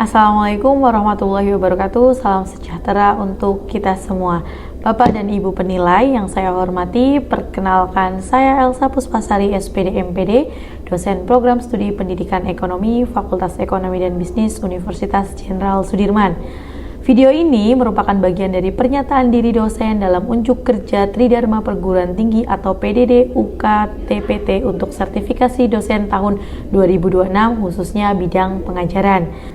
Assalamualaikum warahmatullahi wabarakatuh. Salam sejahtera untuk kita semua. Bapak dan Ibu penilai yang saya hormati, perkenalkan saya Elsa Puspasari SPD MPD, dosen program studi pendidikan ekonomi Fakultas Ekonomi dan Bisnis Universitas Jenderal Sudirman. Video ini merupakan bagian dari pernyataan diri dosen dalam unjuk kerja Tridharma Perguruan Tinggi atau PDD UKTPT untuk sertifikasi dosen tahun 2026 khususnya bidang pengajaran.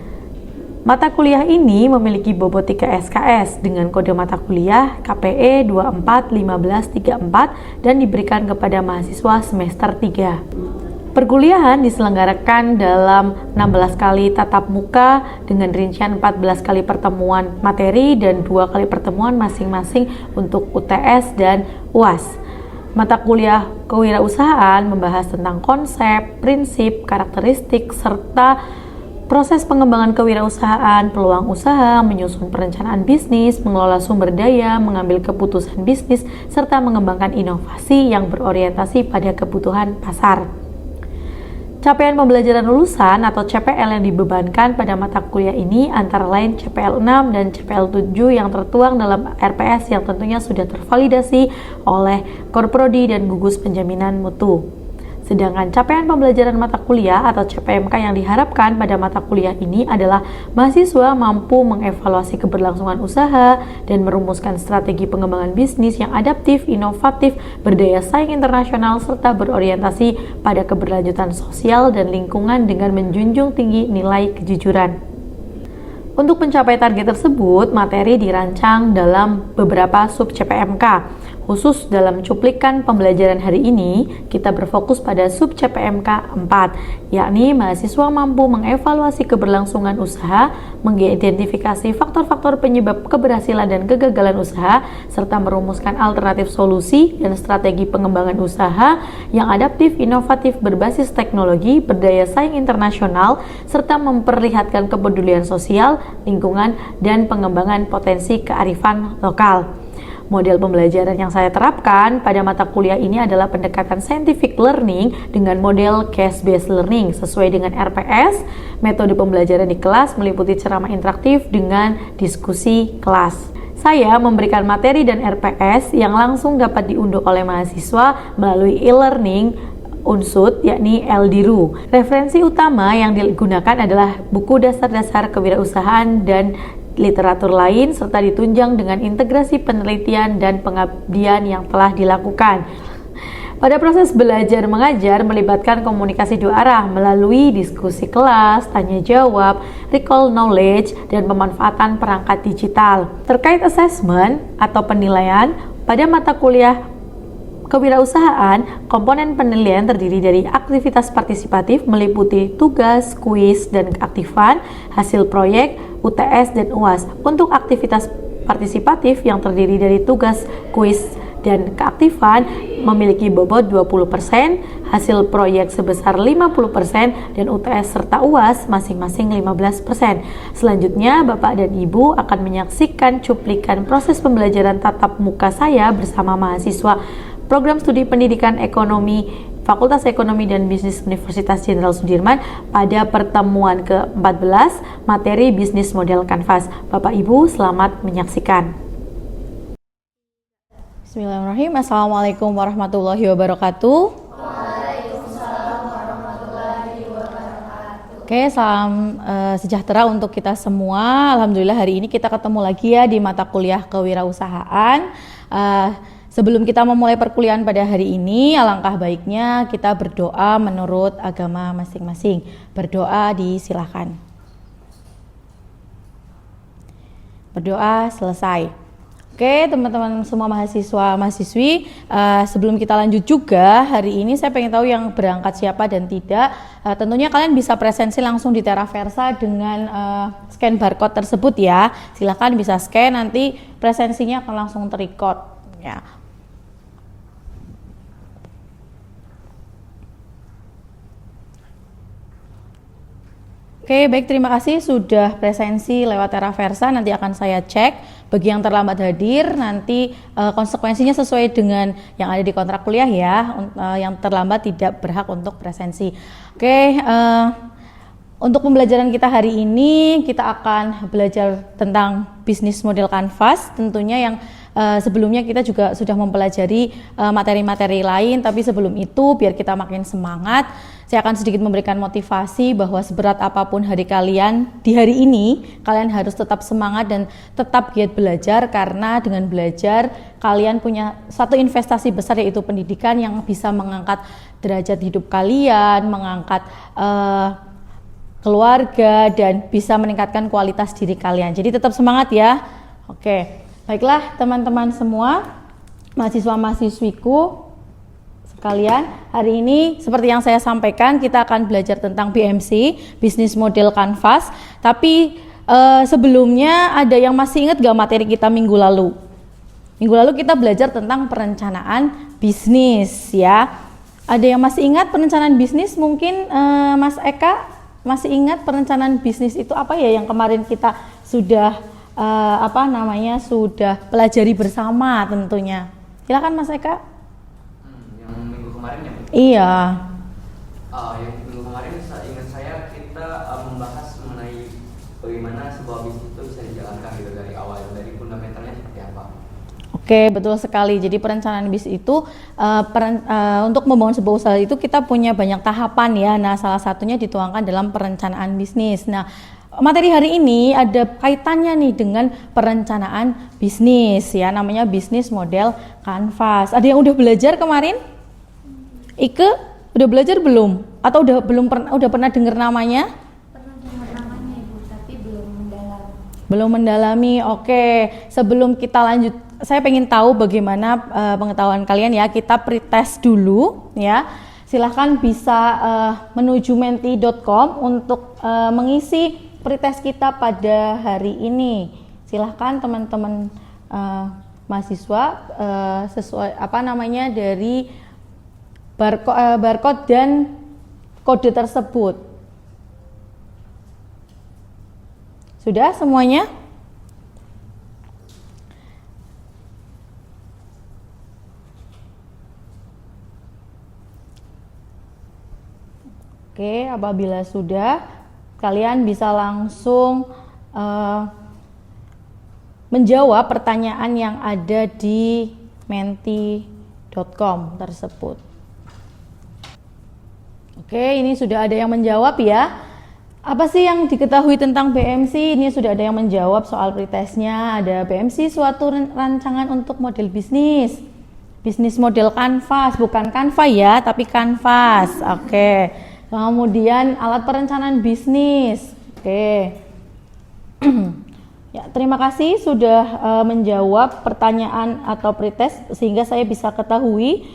Mata kuliah ini memiliki bobot 3 SKS dengan kode mata kuliah KPE 241534 dan diberikan kepada mahasiswa semester 3. Perkuliahan diselenggarakan dalam 16 kali tatap muka dengan rincian 14 kali pertemuan materi dan 2 kali pertemuan masing-masing untuk UTS dan UAS. Mata kuliah kewirausahaan membahas tentang konsep, prinsip, karakteristik, serta proses pengembangan kewirausahaan, peluang usaha, menyusun perencanaan bisnis, mengelola sumber daya, mengambil keputusan bisnis, serta mengembangkan inovasi yang berorientasi pada kebutuhan pasar. Capaian pembelajaran lulusan atau CPL yang dibebankan pada mata kuliah ini antara lain CPL 6 dan CPL 7 yang tertuang dalam RPS yang tentunya sudah tervalidasi oleh Korprodi dan Gugus Penjaminan Mutu. Sedangkan capaian pembelajaran mata kuliah atau CPMK yang diharapkan pada mata kuliah ini adalah mahasiswa mampu mengevaluasi keberlangsungan usaha dan merumuskan strategi pengembangan bisnis yang adaptif, inovatif, berdaya saing internasional, serta berorientasi pada keberlanjutan sosial dan lingkungan dengan menjunjung tinggi nilai kejujuran. Untuk mencapai target tersebut, materi dirancang dalam beberapa sub CPMK. Khusus dalam cuplikan pembelajaran hari ini, kita berfokus pada sub CPMK 4, yakni mahasiswa mampu mengevaluasi keberlangsungan usaha, mengidentifikasi faktor-faktor penyebab keberhasilan dan kegagalan usaha, serta merumuskan alternatif solusi dan strategi pengembangan usaha yang adaptif, inovatif, berbasis teknologi, berdaya saing internasional, serta memperlihatkan kepedulian sosial, lingkungan, dan pengembangan potensi kearifan lokal. Model pembelajaran yang saya terapkan pada mata kuliah ini adalah pendekatan scientific learning dengan model case-based learning sesuai dengan RPS. Metode pembelajaran di kelas meliputi ceramah interaktif dengan diskusi kelas. Saya memberikan materi dan RPS yang langsung dapat diunduh oleh mahasiswa melalui e-learning Unsud, yakni LDRU. Referensi utama yang digunakan adalah buku dasar-dasar kewirausahaan dan literatur lain, serta ditunjang dengan integrasi penelitian dan pengabdian yang telah dilakukan. Pada proses belajar mengajar melibatkan komunikasi dua arah melalui diskusi kelas, tanya jawab, recall knowledge, dan pemanfaatan perangkat digital. Terkait assessment atau penilaian, pada mata kuliah kewirausahaan, komponen penilaian terdiri dari aktivitas partisipatif meliputi tugas, kuis, dan keaktifan, hasil proyek, UTS, dan UAS. Untuk aktivitas partisipatif yang terdiri dari tugas, kuis, dan keaktifan memiliki bobot 20%, hasil proyek sebesar 50%, dan UTS serta UAS masing-masing 15%. Selanjutnya, Bapak dan Ibu akan menyaksikan cuplikan proses pembelajaran tatap muka saya bersama mahasiswa Program Studi Pendidikan Ekonomi Fakultas Ekonomi dan Bisnis Universitas Jenderal Sudirman pada pertemuan ke-14 materi bisnis model kanvas. Bapak Ibu, selamat menyaksikan. Bismillahirrahmanirrahim. Assalamualaikum warahmatullahi wabarakatuh. Waalaikumsalam warahmatullahi wabarakatuh. Oke, salam sejahtera untuk kita semua. Alhamdulillah hari ini kita ketemu lagi ya di mata kuliah kewirausahaan. Sebelum kita memulai perkuliahan pada hari ini, alangkah baiknya kita berdoa menurut agama masing-masing. Berdoa disilahkan. Berdoa selesai. Oke, teman-teman semua mahasiswa mahasiswi, sebelum kita lanjut juga, hari ini saya pengen tahu yang berangkat siapa dan tidak. Tentunya kalian bisa presensi langsung di Teraversa dengan scan barcode tersebut ya. Silahkan bisa scan, nanti presensinya akan langsung terrecord ya. Oke, baik, terima kasih sudah presensi lewat Teraversa. Nanti akan saya cek. Bagi yang terlambat hadir, nanti konsekuensinya sesuai dengan yang ada di kontrak kuliah ya. Yang terlambat tidak berhak untuk presensi. Oke, Untuk pembelajaran kita hari ini, kita akan belajar tentang bisnis model kanvas. Tentunya yang sebelumnya kita juga sudah mempelajari materi-materi lain, tapi sebelum itu biar kita makin semangat, saya akan sedikit memberikan motivasi bahwa seberat apapun hari kalian di hari ini, kalian harus tetap semangat dan tetap giat belajar, karena dengan belajar kalian punya satu investasi besar, yaitu pendidikan yang bisa mengangkat derajat hidup kalian, mengangkat keluarga, dan bisa meningkatkan kualitas diri kalian. Jadi tetap semangat ya. Oke, baiklah teman-teman semua, mahasiswa-mahasiswiku sekalian, hari ini seperti yang saya sampaikan, kita akan belajar tentang BMC, Business Model Canvas. Tapi sebelumnya ada yang masih ingat gak materi kita minggu lalu? Minggu lalu kita belajar tentang perencanaan bisnis ya. Ada yang masih ingat perencanaan bisnis? Mungkin Mas Eka masih ingat perencanaan bisnis itu apa ya yang kemarin kita sudah sudah pelajari bersama tentunya. Silakan Mas Eka. Yang minggu kemarin ya? Iya. Yang minggu kemarin ingat saya kita membahas mengenai bagaimana sebuah bisnis itu bisa dijalankan gitu dari awal, dari fundamentalnya seperti apa. Oke, betul sekali. Jadi perencanaan bisnis itu untuk membangun sebuah usaha itu kita punya banyak tahapan ya. Nah, salah satunya dituangkan dalam perencanaan bisnis. Nah, materi hari ini ada kaitannya nih dengan perencanaan bisnis ya, namanya bisnis model kanvas. Ada yang udah belajar kemarin? Ike, udah belajar belum? Atau udah pernah dengar namanya? Pernah dengar namanya Ibu, tapi belum mendalam. Belum mendalami. Oke, sebelum kita lanjut, saya pengen tahu bagaimana pengetahuan kalian ya. Kita pretest dulu ya. Silahkan bisa menuju menti.com untuk mengisi pretest kita pada hari ini. Silahkan teman-teman mahasiswa sesuai dari barcode dan kode tersebut. Sudah semuanya? Oke, apabila sudah, kalian bisa langsung menjawab pertanyaan yang ada di menti.com tersebut. Oke, ini sudah ada yang menjawab ya. Apa sih yang diketahui tentang BMC? Ini sudah ada yang menjawab soal pretestnya. Ada BMC suatu rancangan untuk model bisnis. Bisnis model kanvas, bukan Canva ya, tapi kanvas. Oke. Kemudian alat perencanaan bisnis. Oke. Ya, terima kasih sudah menjawab pertanyaan atau pretest sehingga saya bisa ketahui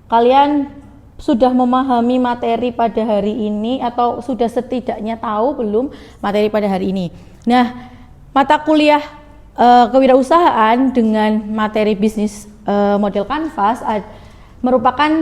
kalian sudah memahami materi pada hari ini atau sudah setidaknya tahu belum materi pada hari ini. Nah, mata kuliah kewirausahaan dengan materi bisnis model kanvas merupakan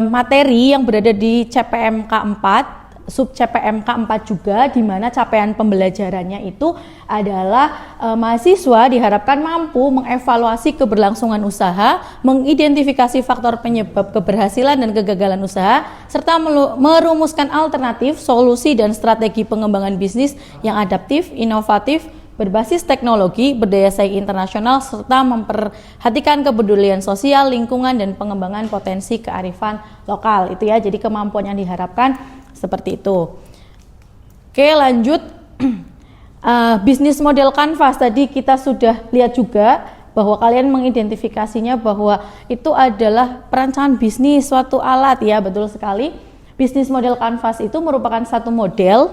materi yang berada di CPMK 4, sub CPMK 4 juga, di mana capaian pembelajarannya itu adalah mahasiswa diharapkan mampu mengevaluasi keberlangsungan usaha, mengidentifikasi faktor penyebab keberhasilan dan kegagalan usaha, serta merumuskan alternatif, solusi dan strategi pengembangan bisnis yang adaptif, inovatif, berbasis teknologi, berdaya saing internasional, serta memperhatikan kepedulian sosial, lingkungan, dan pengembangan potensi kearifan lokal. Itu ya, jadi kemampuan yang diharapkan seperti itu. Oke, lanjut. Bisnis model kanvas tadi kita sudah lihat juga bahwa kalian mengidentifikasinya bahwa itu adalah perancangan bisnis, suatu alat ya, betul sekali. Bisnis model kanvas itu merupakan satu model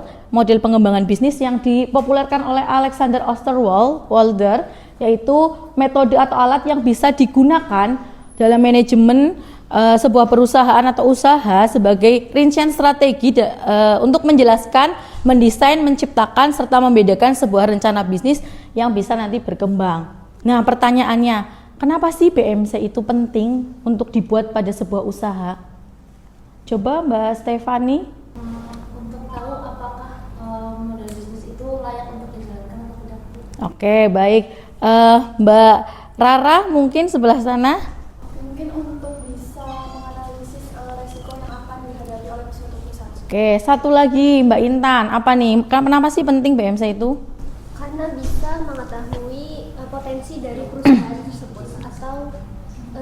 pengembangan bisnis yang dipopulerkan oleh Alexander Osterwalder, yaitu metode atau alat yang bisa digunakan dalam manajemen sebuah perusahaan atau usaha sebagai rincian strategi untuk menjelaskan, mendesain, menciptakan, serta membedakan sebuah rencana bisnis yang bisa nanti berkembang. Nah, pertanyaannya, kenapa sih BMC itu penting untuk dibuat pada sebuah usaha? Coba Mbak Stefani. Untuk tahu apakah model bisnis itu layak untuk dijalankan atau tidak. Oke, baik. Mbak Rara mungkin sebelah sana. Mungkin untuk bisa menganalisis resiko yang akan dihadapi oleh suatu perusahaan. Oke, satu lagi Mbak Intan, apa nih? Kenapa sih penting BMC itu? Karena bisa mengetahui potensi dari perusahaan tersebut atau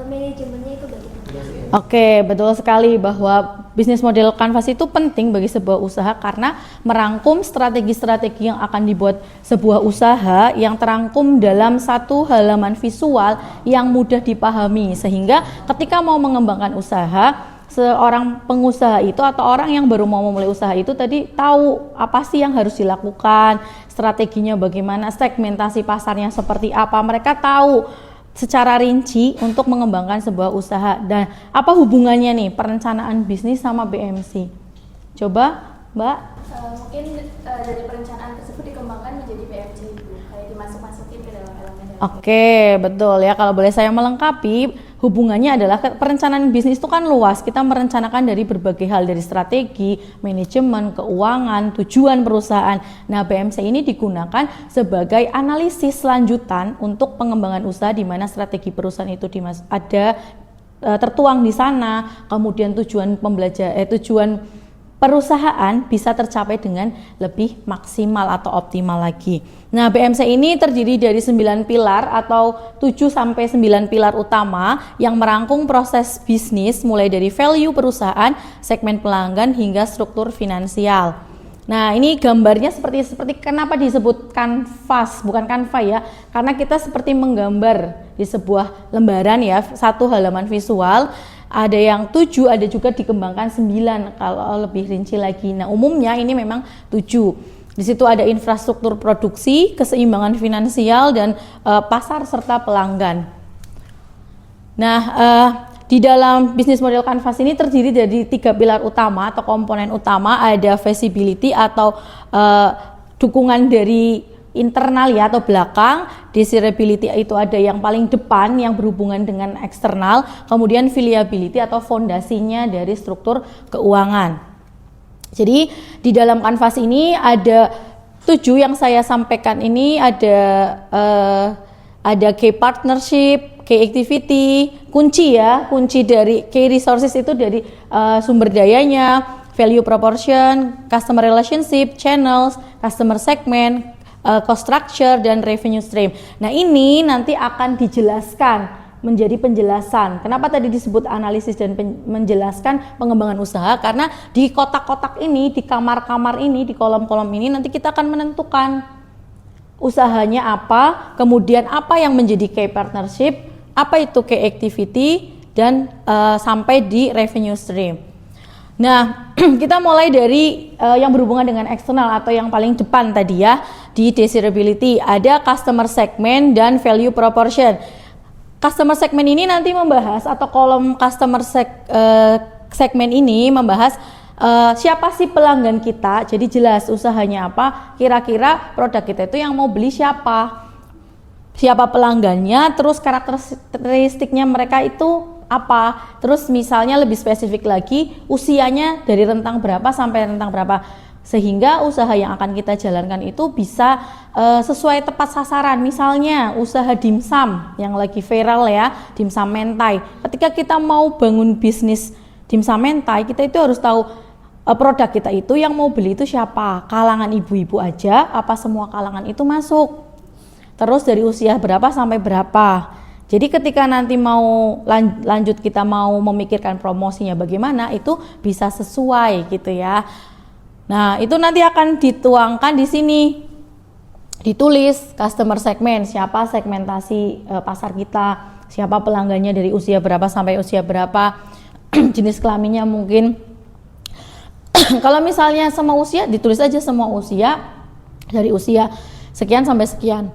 manajemennya itu bagaimana. Oke, betul sekali bahwa bisnis model Canvas itu penting bagi sebuah usaha karena merangkum strategi-strategi yang akan dibuat sebuah usaha yang terangkum dalam satu halaman visual yang mudah dipahami, sehingga ketika mau mengembangkan usaha, seorang pengusaha itu atau orang yang baru mau memulai usaha itu tadi tahu apa sih yang harus dilakukan, strateginya bagaimana, segmentasi pasarnya seperti apa, mereka tahu secara rinci untuk mengembangkan sebuah usaha. Dan apa hubungannya nih perencanaan bisnis sama BMC? Coba Mbak. Mungkin dari perencanaan tersebut dikembangkan menjadi BMC itu, kayak dimasuk-masukin ke dalam elemen. Oke, betul ya. Kalau boleh saya melengkapi, hubungannya adalah perencanaan bisnis itu kan luas. Kita merencanakan dari berbagai hal, dari strategi, manajemen, keuangan, tujuan perusahaan. Nah, BMC ini digunakan sebagai analisis lanjutan untuk pengembangan usaha, di mana strategi perusahaan itu ada tertuang di sana. Kemudian tujuan tujuan perusahaan bisa tercapai dengan lebih maksimal atau optimal lagi. Nah, BMC ini terdiri dari 9 pilar atau 7 sampai 9 pilar utama yang merangkum proses bisnis mulai dari value perusahaan, segmen pelanggan hingga struktur finansial. Nah, ini gambarnya seperti kenapa disebut kanvas, bukan kanva ya, karena kita seperti menggambar di sebuah lembaran ya, satu halaman visual. Ada yang 7, ada juga dikembangkan 9 kalau lebih rinci lagi. Nah, umumnya ini memang 7. Di situ ada infrastruktur produksi, keseimbangan finansial, dan pasar serta pelanggan. Nah, di dalam bisnis model Canvas ini terdiri dari 3 pilar utama atau komponen utama. Ada visibility atau dukungan dari internal ya atau belakang, desirability itu ada yang paling depan yang berhubungan dengan eksternal, kemudian viability atau fondasinya dari struktur keuangan. Jadi di dalam Canvas ini ada 7 yang saya sampaikan ini, ada key partnership, key activity, kunci dari key resources itu dari sumber dayanya, value proportion, customer relationship, channels, customer segment, cost structure, dan revenue stream. Nah, ini nanti akan dijelaskan menjadi penjelasan. Kenapa tadi disebut analisis dan menjelaskan pengembangan usaha? Karena di kotak-kotak ini, di kamar-kamar ini, di kolom-kolom ini nanti kita akan menentukan usahanya apa, kemudian apa yang menjadi key partnership, apa itu key activity, dan sampai di revenue stream. Nah, kita mulai dari yang berhubungan dengan eksternal atau yang paling depan tadi ya. Di desirability ada customer segment dan value proportion. Customer segment ini nanti membahas, atau kolom customer segment ini membahas siapa sih pelanggan kita. Jadi jelas usahanya apa, kira-kira produk kita itu yang mau beli siapa pelanggannya, terus karakteristiknya mereka itu apa, terus misalnya lebih spesifik lagi usianya dari rentang berapa sampai rentang berapa, sehingga usaha yang akan kita jalankan itu bisa sesuai tepat sasaran. Misalnya usaha dimsum yang lagi viral ya, dimsum mentai. Ketika kita mau bangun bisnis dimsum mentai, kita itu harus tahu produk kita itu yang mau beli itu siapa, kalangan ibu-ibu aja apa semua kalangan itu masuk, terus dari usia berapa sampai berapa. Jadi ketika nanti mau lanjut kita mau memikirkan promosinya bagaimana, itu bisa sesuai gitu ya. Nah, itu nanti akan dituangkan di sini. Ditulis customer segment, siapa segmentasi pasar kita, siapa pelanggannya dari usia berapa sampai usia berapa, jenis kelaminnya mungkin. Kalau misalnya semua usia, ditulis aja semua usia, dari usia sekian sampai sekian.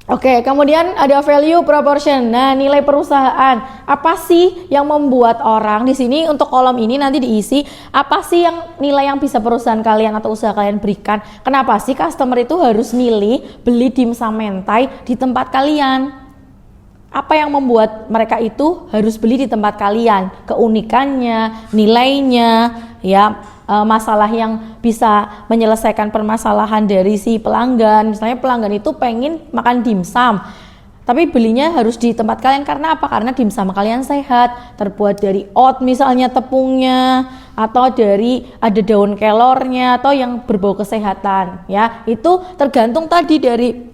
Oke, kemudian ada value proportion. Nah, nilai perusahaan. Apa sih yang membuat orang di sini, untuk kolom ini nanti diisi apa sih yang nilai yang bisa perusahaan kalian atau usaha kalian berikan? Kenapa sih customer itu harus milih beli dimsum mentai di tempat kalian? Apa yang membuat mereka itu harus beli di tempat kalian? Keunikannya, nilainya, ya. Masalah yang bisa menyelesaikan permasalahan dari si pelanggan. Misalnya pelanggan itu pengen makan dimsum, Tapi belinya harus di tempat kalian karena apa? Karena dimsum kalian sehat, terbuat dari oat misalnya tepungnya, atau dari ada daun kelornya atau yang berbau kesehatan ya. Itu tergantung tadi dari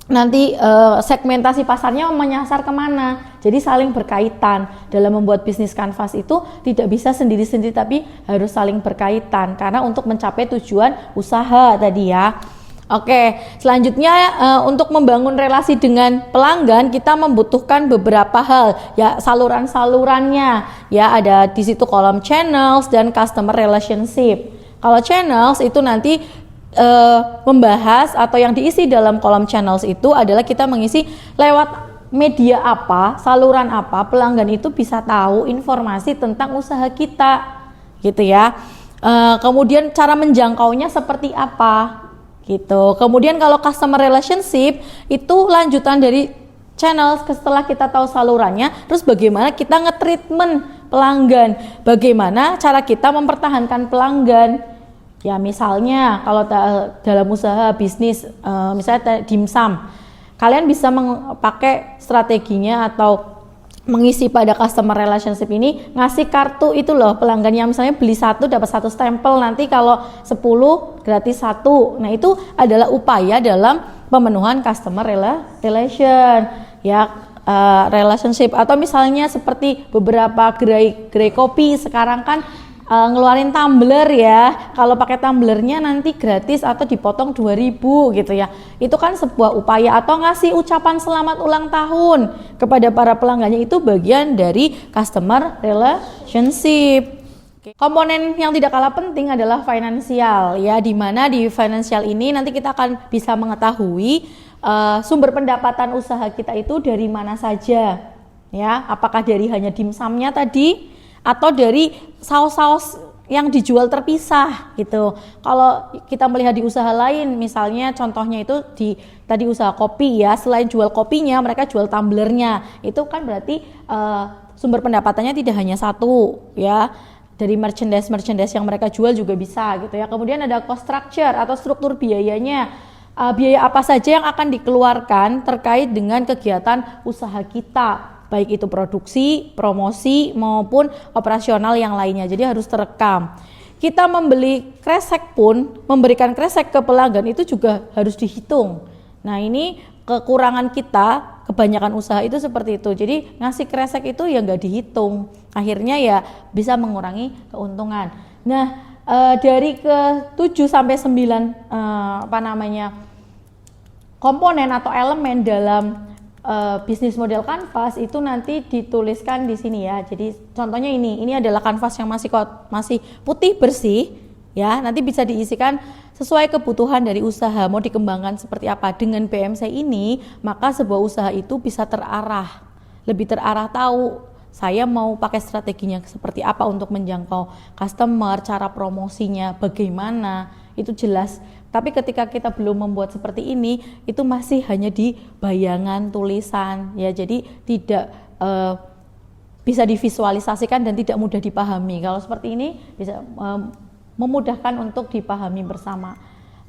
nanti segmentasi pasarnya menyasar kemana. Jadi saling berkaitan. Dalam membuat bisnis kanvas itu tidak bisa sendiri-sendiri tapi harus saling berkaitan karena untuk mencapai tujuan usaha tadi ya. Oke, selanjutnya untuk membangun relasi dengan pelanggan kita membutuhkan beberapa hal ya, saluran-salurannya ya, ada di situ kolom channels dan customer relationship. Kalau channels itu nanti membahas atau yang diisi dalam kolom channels itu adalah kita mengisi lewat media apa, saluran apa pelanggan itu bisa tahu informasi tentang usaha kita gitu ya. Kemudian cara menjangkaunya seperti apa gitu. Kemudian kalau customer relationship itu lanjutan dari channel setelah kita tahu salurannya, terus bagaimana kita nge-treatment pelanggan, bagaimana cara kita mempertahankan pelanggan. Ya misalnya kalau dalam usaha bisnis misalnya dimsum, kalian bisa pakai strateginya atau mengisi pada customer relationship ini ngasih kartu itu loh pelanggan yang misalnya beli 1 dapat 1 stempel, nanti kalau 10 gratis 1. Nah itu adalah upaya dalam pemenuhan customer relation ya, relationship. Atau misalnya seperti beberapa gerai kopi sekarang kan ngeluarin tumbler ya, kalau pakai tumblernya nanti gratis atau dipotong 2.000 gitu ya. Itu kan sebuah upaya. Atau ngasih ucapan selamat ulang tahun kepada para pelanggannya, itu bagian dari customer relationship. Komponen yang tidak kalah penting adalah finansial ya, dimana di finansial ini nanti kita akan bisa mengetahui sumber pendapatan usaha kita itu dari mana saja ya, apakah dari hanya dimsumnya tadi atau dari saus-saus yang dijual terpisah gitu. Kalau kita melihat di usaha lain, misalnya contohnya itu di tadi usaha kopi ya, selain jual kopinya mereka jual tumblernya. Itu kan berarti sumber pendapatannya tidak hanya satu ya. Dari merchandise yang mereka jual juga bisa gitu ya. Kemudian ada cost structure atau struktur biayanya. Biaya apa saja yang akan dikeluarkan terkait dengan kegiatan usaha kita, baik itu produksi, promosi maupun operasional yang lainnya. Jadi harus terekam. Kita membeli kresek pun, memberikan kresek ke pelanggan itu juga harus dihitung. Nah ini kekurangan kita, kebanyakan usaha itu seperti itu. Jadi ngasih kresek itu ya nggak dihitung. Akhirnya ya bisa mengurangi keuntungan. Nah dari ke 7 sampai 9 komponen atau elemen dalam bisnis model kanvas itu nanti dituliskan di sini ya. Jadi contohnya ini adalah kanvas yang masih putih bersih ya. Nanti bisa diisikan sesuai kebutuhan dari usaha, mau dikembangkan seperti apa. Dengan BMC ini maka sebuah usaha itu bisa terarah, lebih terarah, tahu saya mau pakai strateginya seperti apa untuk menjangkau customer, cara promosinya bagaimana, itu jelas. Tapi ketika kita belum membuat seperti ini, itu masih hanya di bayangan tulisan ya, jadi tidak bisa divisualisasikan dan tidak mudah dipahami. Kalau seperti ini bisa memudahkan untuk dipahami bersama.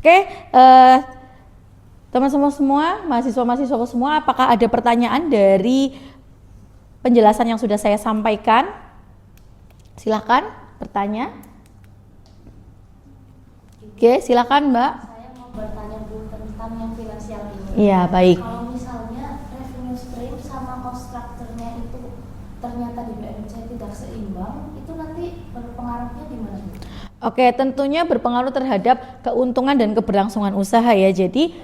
Oke, teman-teman semua, mahasiswa-mahasiswa semua, apakah ada pertanyaan dari penjelasan yang sudah saya sampaikan? Silahkan bertanya. Oke, silakan Mbak. Saya mau bertanya dulu tentang yang finansial ini. Iya, baik. Kalau misalnya revenue stream sama cost structure-nya itu ternyata di BMC tidak seimbang, itu nanti berpengaruhnya di mana? Oke, tentunya berpengaruh terhadap keuntungan dan keberlangsungan usaha ya. Jadi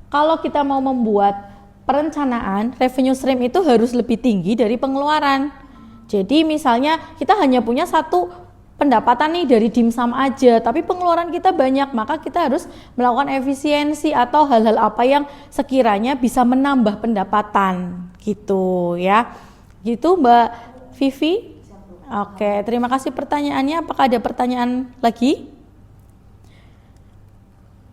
kalau kita mau membuat perencanaan, revenue stream itu harus lebih tinggi dari pengeluaran. Jadi misalnya kita hanya punya satu pendapatan nih dari dimsum aja, tapi pengeluaran kita banyak, maka kita harus melakukan efisiensi atau hal-hal apa yang sekiranya bisa menambah pendapatan gitu ya. Gitu Mbak Vivi. Oke, terima kasih pertanyaannya. Apakah ada pertanyaan lagi?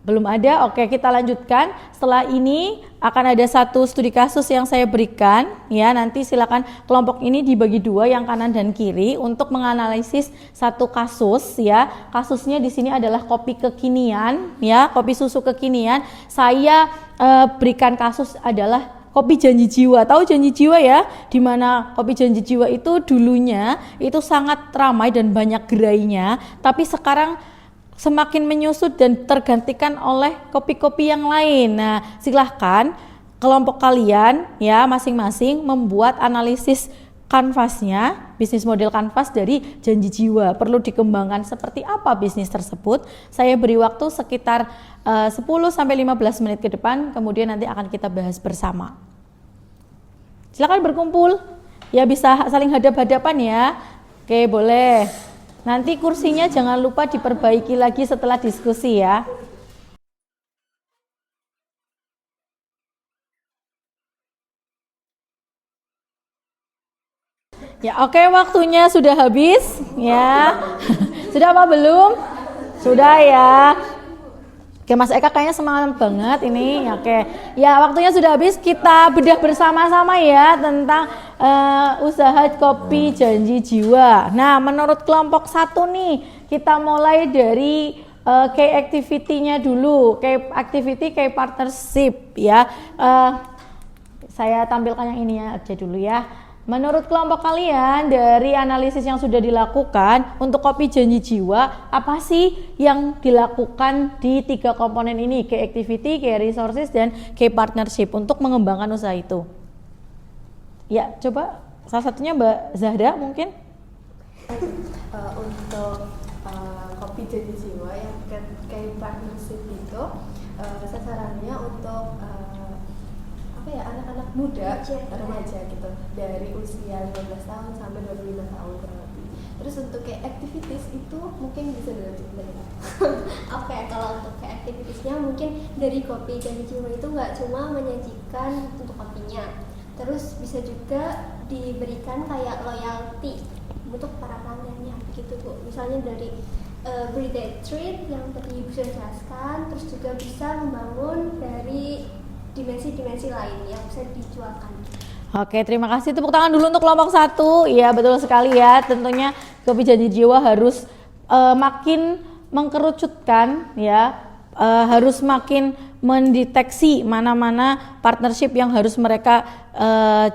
Belum ada? Oke, kita lanjutkan. Setelah ini akan ada satu studi kasus yang saya berikan ya. Nanti silakan kelompok ini dibagi dua, yang kanan dan kiri, untuk menganalisis satu kasus ya. Kasusnya di sini adalah kopi kekinian ya, kopi susu kekinian. Saya berikan kasus adalah Kopi Janji Jiwa. Tahu Janji Jiwa ya? Di mana Kopi Janji Jiwa itu dulunya itu sangat ramai dan banyak gerainya, tapi sekarang semakin menyusut dan tergantikan oleh kopi-kopi yang lain. Nah, silahkan kelompok kalian ya masing-masing membuat analisis kanvasnya, bisnis model kanvas dari Janji Jiwa. Perlu dikembangkan seperti apa bisnis tersebut. Saya beri waktu sekitar 10-15 menit ke depan, kemudian nanti akan kita bahas bersama. Silakan berkumpul, ya bisa saling hadap-hadapan ya. Oke, boleh. Nanti kursinya jangan lupa diperbaiki lagi setelah diskusi ya. Ya, oke, waktunya sudah habis ya. Sudah apa belum? Sudah ya. Oke, Mas Eka kayaknya semangat banget ini. Oke. Ya, waktunya sudah habis. Kita bedah bersama-sama ya tentang usaha Kopi Janji Jiwa. Nah, menurut kelompok 1 nih, kita mulai dari key activity-nya dulu. Key activity, key partnership ya. Saya tampilkan yang ini aja dulu ya. Menurut kelompok kalian, dari analisis yang sudah dilakukan untuk Kopi Janji Jiwa, apa sih yang dilakukan di 3 komponen ini, key activity, key resources, dan key partnership untuk mengembangkan usaha itu? Ya, coba salah satunya Mbak Zahra mungkin. Untuk Kopi Janji Jiwa yang key partnership itu sasarannya untuk anak-anak muda, remaja gitu, dari usia 15 tahun sampai 25 tahun kurang lebih. Terus untuk kayak activities itu mungkin bisa dilanjut dari Oke, kalau untuk kayak aktivitasnya mungkin dari Kopi Janji Jiwa itu nggak cuma menyajikan untuk kopinya, terus bisa juga diberikan kayak loyalty untuk para pelanggannya begitu Bu. Misalnya dari birthday treat yang tadi Ibu sudah jelaskan, terus juga bisa membangun dari dimensi-dimensi lain yang bisa dijualkan. Oke, terima kasih. Tepuk tangan dulu untuk kelompok 1. Iya, betul sekali ya. Tentunya Kopi Janji Jiwa harus makin mengkerucutkan ya, harus makin mendeteksi mana-mana partnership yang harus mereka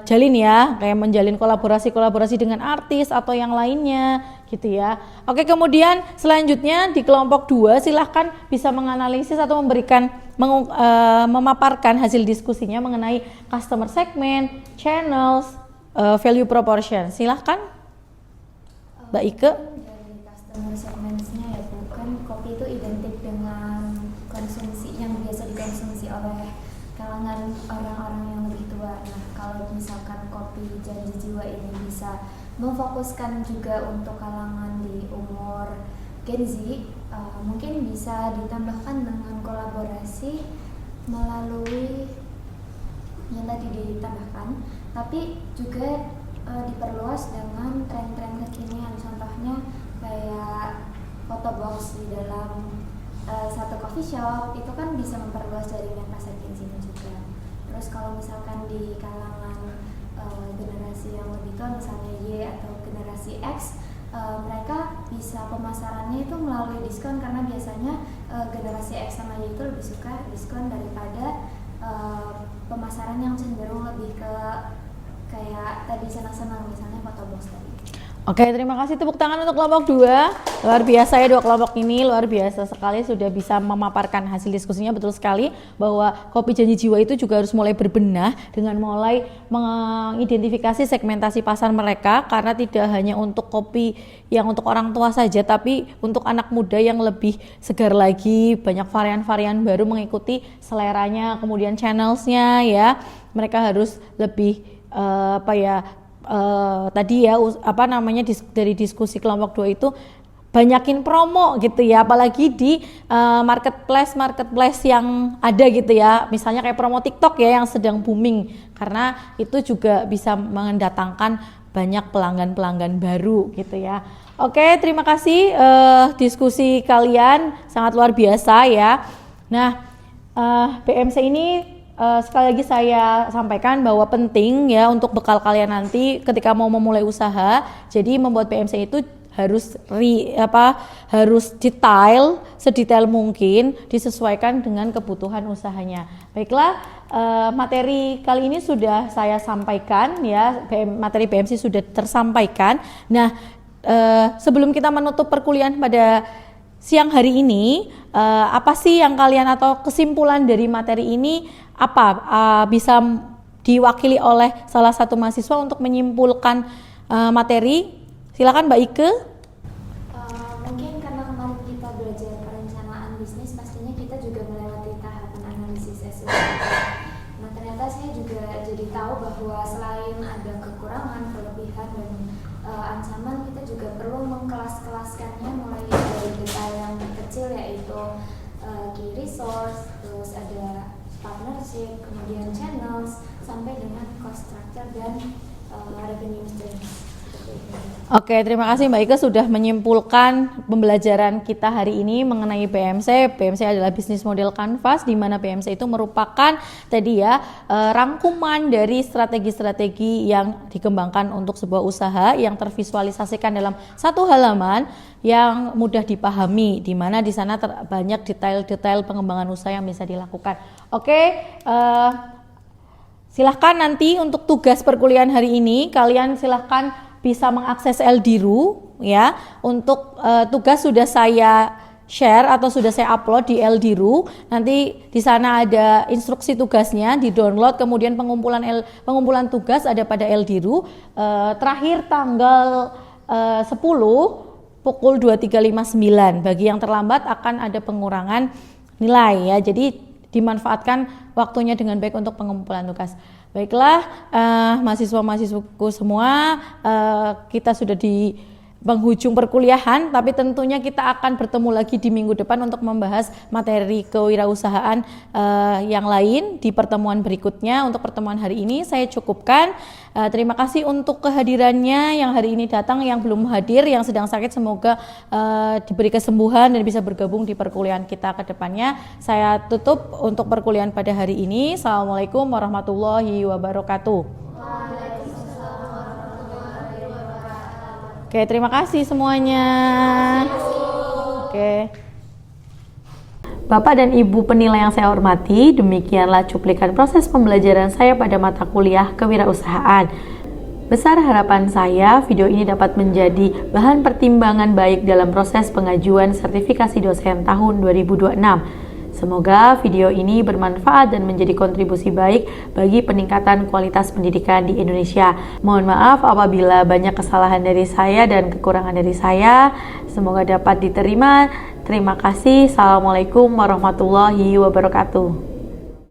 jalin ya, kayak menjalin kolaborasi dengan artis atau yang lainnya gitu ya. Oke, kemudian selanjutnya di kelompok 2 silahkan bisa menganalisis atau memberikan memaparkan hasil diskusinya mengenai customer segment, channels, value proportion. Silahkan Mbak Ike. Dari customer segmentsnya ya Bu, kan kopi itu identik dengan konsumsi yang biasa dikonsumsi oleh kalangan orang-orang yang lebih tua. Nah, kalau misalkan Kopi Janji Jiwa ini bisa memfokuskan juga untuk kalangan di umur Gen Z, mungkin bisa ditambahkan dengan kolaborasi melalui yang tadi ditambahkan, tapi juga diperluas dengan tren-tren kekinian. Contohnya kayak photo box di dalam satu coffee shop itu kan bisa memperluas jaringan pasar Gen Z juga. Terus kalau misalkan di kalangan generasi yang lebih tua, misalnya Y atau generasi X, mereka bisa pemasarannya itu melalui diskon, karena biasanya generasi X sama Y itu lebih suka diskon daripada pemasaran yang cenderung lebih ke kayak tadi senang-senang, misalnya photo box tadi. Oke, terima kasih. Tepuk tangan untuk kelompok 2. Luar biasa ya 2 kelompok ini, luar biasa sekali sudah bisa memaparkan hasil diskusinya. Betul sekali bahwa Kopi Janji Jiwa itu juga harus mulai berbenah dengan mulai mengidentifikasi segmentasi pasar mereka, karena tidak hanya untuk kopi yang untuk orang tua saja, tapi untuk anak muda yang lebih segar lagi, banyak varian-varian baru mengikuti seleranya, kemudian channelsnya ya. Mereka harus lebih tadi ya dari diskusi kelompok 2 itu banyakin promo gitu ya, apalagi di marketplace yang ada gitu ya, misalnya kayak promo TikTok ya yang sedang booming, karena itu juga bisa mendatangkan banyak pelanggan baru gitu ya. Oke, terima kasih diskusi kalian sangat luar biasa ya. Nah, BMC ini sekali lagi saya sampaikan bahwa penting ya untuk bekal kalian nanti ketika mau memulai usaha. Jadi membuat BMC itu harus sedetail mungkin, disesuaikan dengan kebutuhan usahanya. Baiklah, materi kali ini sudah saya sampaikan ya, materi BMC sudah tersampaikan. Nah, sebelum kita menutup perkuliahan pada siang hari ini, apa sih yang kalian atau kesimpulan dari materi ini bisa diwakili oleh salah satu mahasiswa untuk menyimpulkan materi? Silakan Mbak Ike. Mungkin karena kemarin kita belajar perencanaan bisnis, pastinya kita juga melewati tahapan analisis SWOT. Nah, ternyata saya juga jadi tahu bahwa selain ada kekurangan, kelebihan, dan ancaman, kita juga perlu mengkelas-kelaskannya mulai dari detail yang kecil, yaitu key resource, terus ada partnership, kemudian channels, sampai dengan cost structure dan revenue streams. Oke, terima kasih Mbak Ike sudah menyimpulkan pembelajaran kita hari ini mengenai BMC. BMC adalah bisnis model kanvas, di mana BMC itu merupakan rangkuman dari strategi-strategi yang dikembangkan untuk sebuah usaha yang tervisualisasikan dalam satu halaman yang mudah dipahami, di mana di sana banyak detail-detail pengembangan usaha yang bisa dilakukan. Oke, silahkan nanti untuk tugas perkuliahan hari ini kalian silahkan bisa mengakses LDiru ya. Untuk tugas sudah saya share atau sudah saya upload di LDiru. Nanti di sana ada instruksi tugasnya, di-download, kemudian pengumpulan tugas ada pada LDiru. Terakhir tanggal 10 pukul 23.59. Bagi yang terlambat akan ada pengurangan nilai ya. Jadi dimanfaatkan waktunya dengan baik untuk pengumpulan tugas. Baiklah, mahasiswa-mahasiswaku semua, kita sudah di penghujung perkuliahan, tapi tentunya kita akan bertemu lagi di minggu depan untuk membahas materi kewirausahaan yang lain di pertemuan berikutnya. Untuk pertemuan hari ini saya cukupkan. Terima kasih untuk kehadirannya yang hari ini datang, yang belum hadir, yang sedang sakit, semoga diberi kesembuhan dan bisa bergabung di perkuliahan kita ke depannya. Saya tutup untuk perkuliahan pada hari ini. Assalamualaikum warahmatullahi wabarakatuh. Oke, terima kasih semuanya. Oke. Bapak dan Ibu penilai yang saya hormati, demikianlah cuplikan proses pembelajaran saya pada mata kuliah kewirausahaan. Besar harapan saya, video ini dapat menjadi bahan pertimbangan baik dalam proses pengajuan sertifikasi dosen tahun 2026. Semoga video ini bermanfaat dan menjadi kontribusi baik bagi peningkatan kualitas pendidikan di Indonesia. Mohon maaf apabila banyak kesalahan dari saya dan kekurangan dari saya. Semoga dapat diterima. Terima kasih. Assalamualaikum warahmatullahi wabarakatuh.